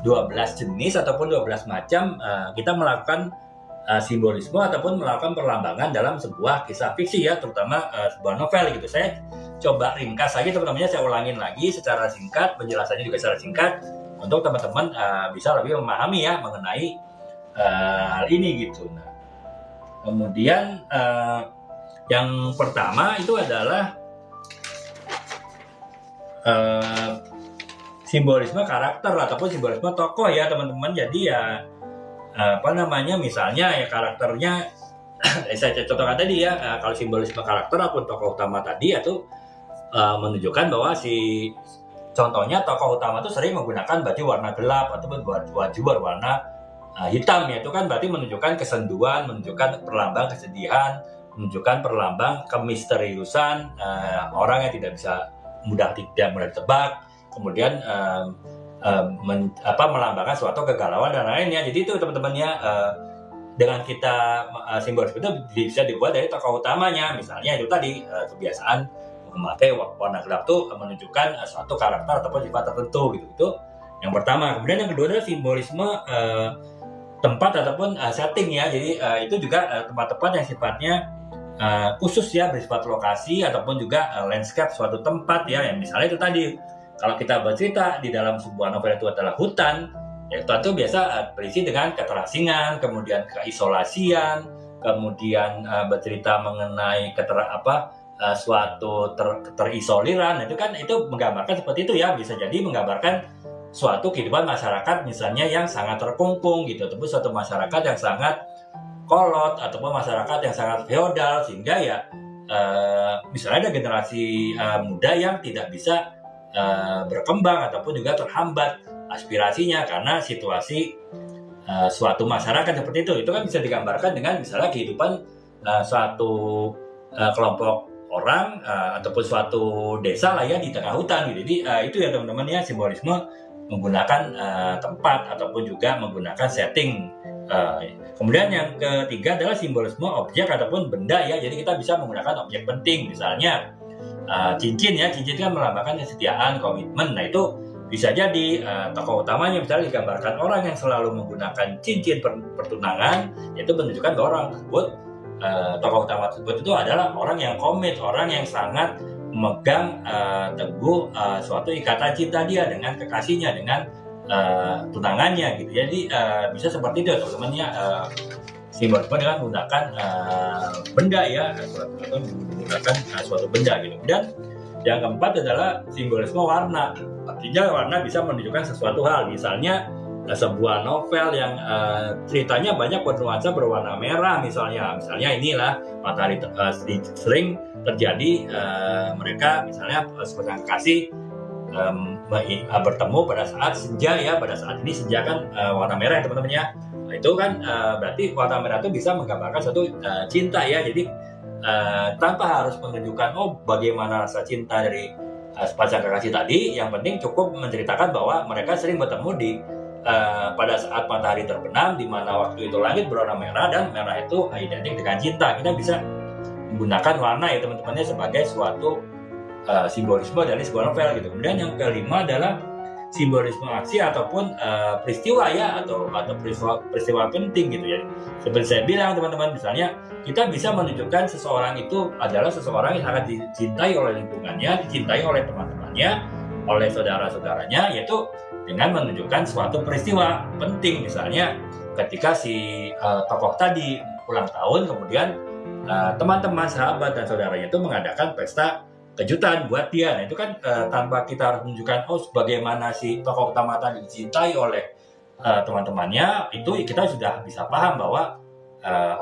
12 jenis ataupun 12 macam kita melakukan simbolisme ataupun melakukan perlambangan dalam sebuah kisah fiksi ya, terutama sebuah novel gitu. Saya coba ringkas lagi teman-temannya, saya ulangin lagi secara singkat, penjelasannya juga secara singkat untuk teman-teman bisa lebih memahami ya mengenai hal ini gitu. Nah, kemudian yang pertama itu adalah simbolisme karakter ataupun simbolisme tokoh ya teman-teman. Jadi ya misalnya ya karakternya saya contohkan tadi ya, kalau simbolisme karakter ataupun tokoh utama tadi itu menunjukkan bahwa contohnya tokoh utama itu sering menggunakan baju warna gelap ataupun baju berwarna hitam ya, itu kan berarti menunjukkan kesenduan, menunjukkan perlambang kesedihan, menunjukkan perlambang kemisteriusan, orang yang tidak mudah ditebak, kemudian melambangkan suatu kegalauan dan lainnya. Jadi itu teman-temannya dengan kita simbolisme itu bisa dibuat dari tokoh utamanya. Misalnya itu tadi kebiasaan memakai warna gelap itu menunjukkan suatu karakter ataupun sifat tertentu gitu. Itu yang pertama. Kemudian yang kedua adalah simbolisme tempat ataupun setting ya. Jadi itu juga tempat-tempat yang sifatnya khusus ya, bersifat lokasi ataupun juga landscape suatu tempat ya. Yang misalnya itu tadi, kalau kita bercerita di dalam sebuah novel itu adalah hutan, ya hutan itu biasa berisi dengan keterasingan, kemudian keisolasian, kemudian bercerita mengenai suatu terisoliran. Itu kan itu menggambarkan seperti itu ya, bisa jadi menggambarkan suatu kehidupan masyarakat misalnya yang sangat terkungkung gitu, ataupun suatu masyarakat yang sangat kolot ataupun masyarakat yang sangat feodal, sehingga ya misalnya ada generasi muda yang tidak bisa berkembang ataupun juga terhambat aspirasinya karena situasi suatu masyarakat seperti itu kan bisa digambarkan dengan misalnya kehidupan suatu kelompok orang ataupun suatu desa lah ya di tengah hutan gitu. Jadi itu ya teman-teman ya, simbolisme menggunakan tempat ataupun juga menggunakan setting. Kemudian yang ketiga adalah simbolisme objek ataupun benda ya. Jadi kita bisa menggunakan objek penting, misalnya cincin ya. Cincin kan melambangkan kesetiaan, komitmen. Nah itu bisa jadi tokoh utamanya misalnya digambarkan orang yang selalu menggunakan cincin pertunangan, yaitu menunjukkan bahwa orang tersebut, tokoh utama tersebut itu adalah orang yang komit, orang yang sangat memegang teguh suatu ikatan cinta dia dengan kekasihnya, dengan tunangannya gitu. Jadi bisa seperti itu teman-teman ya, simbolisme dengan menggunakan benda ya, atau menggunakan suatu benda gitu. Dan yang keempat adalah simbolisme warna. Artinya warna bisa menunjukkan sesuatu hal. Misalnya sebuah novel yang ceritanya banyak bernuansa berwarna merah misalnya inilah matahari sering terjadi mereka misalnya sepasang kekasih bertemu pada saat senja ya. Pada saat ini senja kan warna merah ya teman-teman ya. Nah, itu kan berarti warna merah itu bisa menggambarkan suatu cinta ya. Jadi tanpa harus menunjukkan bagaimana rasa cinta dari sepasang kekasih tadi, yang penting cukup menceritakan bahwa mereka sering bertemu di pada saat matahari terbenam, di mana waktu itu langit berwarna merah dan merah itu identik dengan cinta. Kita bisa menggunakan warna ya teman-temannya sebagai suatu simbolisme dari sebuah novel gitu. Kemudian yang kelima adalah simbolisme aksi ataupun peristiwa ya, atau peristiwa penting gitu ya. Seperti saya bilang teman-teman, misalnya kita bisa menunjukkan seseorang itu adalah seseorang yang sangat dicintai oleh lingkungannya, dicintai oleh teman-temannya, oleh saudara-saudaranya, yaitu dengan menunjukkan suatu peristiwa penting. Misalnya ketika si tokoh tadi ulang tahun, kemudian teman-teman, sahabat dan saudaranya itu mengadakan pesta kejutan buat dia. Nah itu kan tanpa kita harus menunjukkan bagaimana si tokoh utama tadi dicintai oleh teman-temannya, itu kita sudah bisa paham bahwa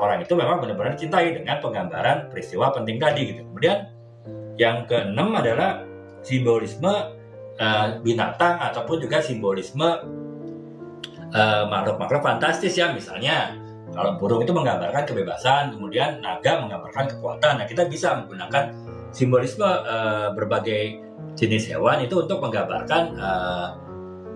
orang itu memang benar-benar dicintai dengan penggambaran peristiwa penting tadi gitu. Kemudian yang keenam adalah simbolisme binatang ataupun juga simbolisme makhluk-makhluk fantastis ya. Misalnya kalau burung itu menggambarkan kebebasan, kemudian naga menggambarkan kekuatan. Nah kita bisa menggunakan simbolisme berbagai jenis hewan itu untuk menggambarkan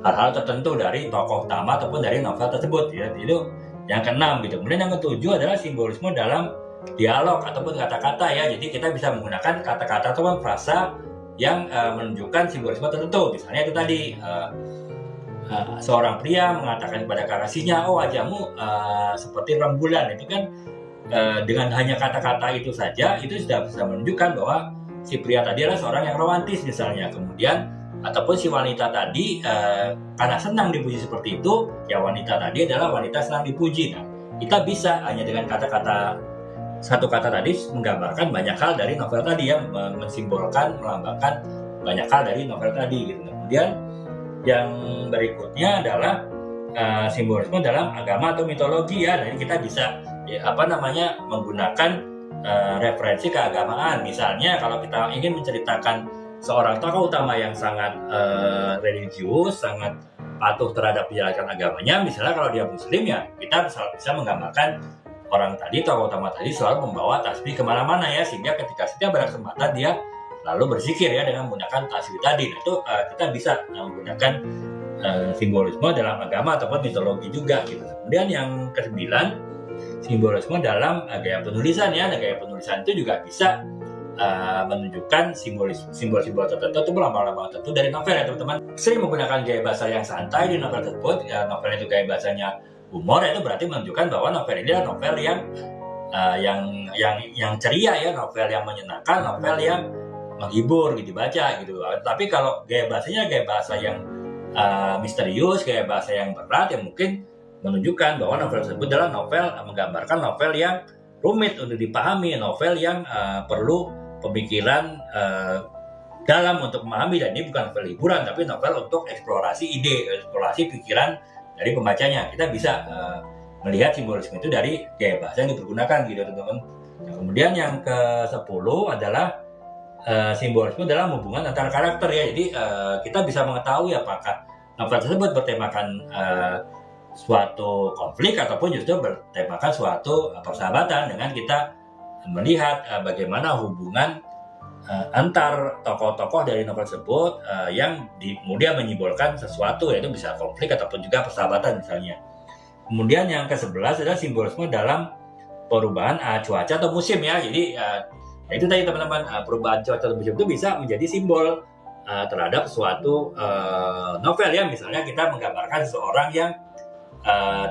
hal-hal tertentu dari tokoh utama ataupun dari novel tersebut ya. Itu yang keenam gitu. Kemudian yang ketujuh adalah simbolisme dalam dialog ataupun kata-kata ya. Jadi kita bisa menggunakan kata-kata ataupun frasa yang menunjukkan simbolisme tertentu. Misalnya itu tadi seorang pria mengatakan kepada kekasihnya, oh wajahmu seperti rembulan, itu kan dengan hanya kata-kata itu saja itu sudah bisa menunjukkan bahwa si pria tadi adalah seorang yang romantis misalnya. Kemudian ataupun si wanita tadi karena senang dipuji seperti itu, ya wanita tadi adalah wanita senang dipuji. Nah, kita bisa hanya dengan kata-kata, satu kata tadi menggambarkan banyak hal dari novel tadi ya, mensimbolkan, melambangkan banyak hal dari novel tadi gitu. Kemudian yang berikutnya adalah simbolisme dalam agama atau mitologi ya. Jadi kita bisa menggunakan referensi keagamaan. Misalnya kalau kita ingin menceritakan seorang tokoh utama yang sangat religius, sangat patuh terhadap penjelasan agamanya, misalnya kalau dia muslim ya kita bisa menggambarkan orang tadi, tokoh utama tadi selalu membawa tasbih kemana-mana ya, sehingga ketika setiap ada kesempatan dia lalu berzikir ya dengan menggunakan tasbih tadi. Nah, itu kita bisa menggunakan simbolisme dalam agama ataupun mitologi juga gitu. Kemudian yang ke-9, simbolisme dalam gaya penulisan ya. Nah, gaya penulisan itu juga bisa menunjukkan simbol-simbol tertentu atau lambang-lambang tertentu dari novel ya teman-teman. Sering menggunakan gaya bahasa yang santai di novel tersebut ya, novel itu gaya bahasanya humor, itu berarti menunjukkan bahwa novel ini adalah novel yang ceria ya, novel yang menyenangkan, novel yang menghibur gitu dibaca gitu. Tapi kalau gaya bahasanya gaya bahasa yang misterius, gaya bahasa yang berat, yang mungkin menunjukkan bahwa novel tersebut adalah novel menggambarkan novel yang rumit untuk dipahami, novel yang perlu pemikiran dalam untuk memahami, dan ini bukan novel hiburan tapi novel untuk eksplorasi ide, eksplorasi pikiran dari pembacanya. Kita bisa melihat simbolisme itu dari gaya bahasa yang dipergunakan gitu teman-teman. Nah, kemudian yang ke-10 adalah simbolisme dalam hubungan antar karakter ya. Jadi kita bisa mengetahui apakah novel tersebut bertemakan suatu konflik ataupun justru bertemakan suatu persahabatan, dengan kita melihat bagaimana hubungan antar tokoh-tokoh dari novel tersebut yang kemudian menyimbolkan sesuatu, yaitu bisa konflik ataupun juga persahabatan misalnya. Kemudian yang ke-11 adalah simbolisme dalam perubahan cuaca atau musim ya. Jadi itu tadi teman-teman, perubahan cuaca atau musim itu bisa menjadi simbol terhadap suatu novel ya. Misalnya kita menggambarkan seseorang yang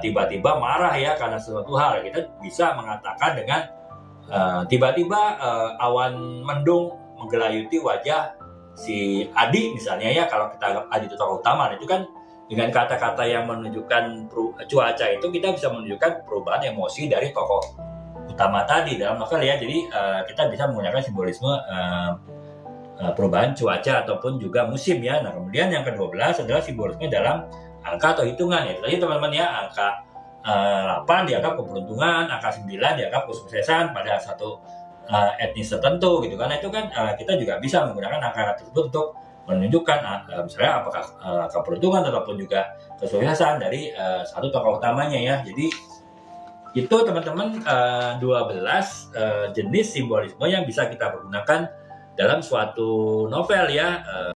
tiba-tiba marah ya karena sesuatu hal, kita bisa mengatakan dengan tiba-tiba awan mendung menggelayuti wajah si Adi misalnya ya. Kalau kita anggap Adi itu tokoh utama, itu kan dengan kata-kata yang menunjukkan cuaca itu kita bisa menunjukkan perubahan emosi dari tokoh utama tadi dalam novel ya. Jadi kita bisa menggunakan simbolisme perubahan cuaca ataupun juga musim ya. Nah, kemudian yang ke-12 adalah simbolisme dalam angka atau hitungan ya. Tadi teman-teman ya, angka 8 dianggap keberuntungan, angka 9 dianggap kesuksesan pada satu etnis tertentu gitu kan. Nah, itu kan kita juga bisa menggunakan angka tersebut untuk menunjukkan misalnya apakah keberuntungan ataupun juga kesuksesan dari satu tokoh utamanya ya. Jadi itu teman-teman 12 jenis simbolisme yang bisa kita pergunakan dalam suatu novel ya.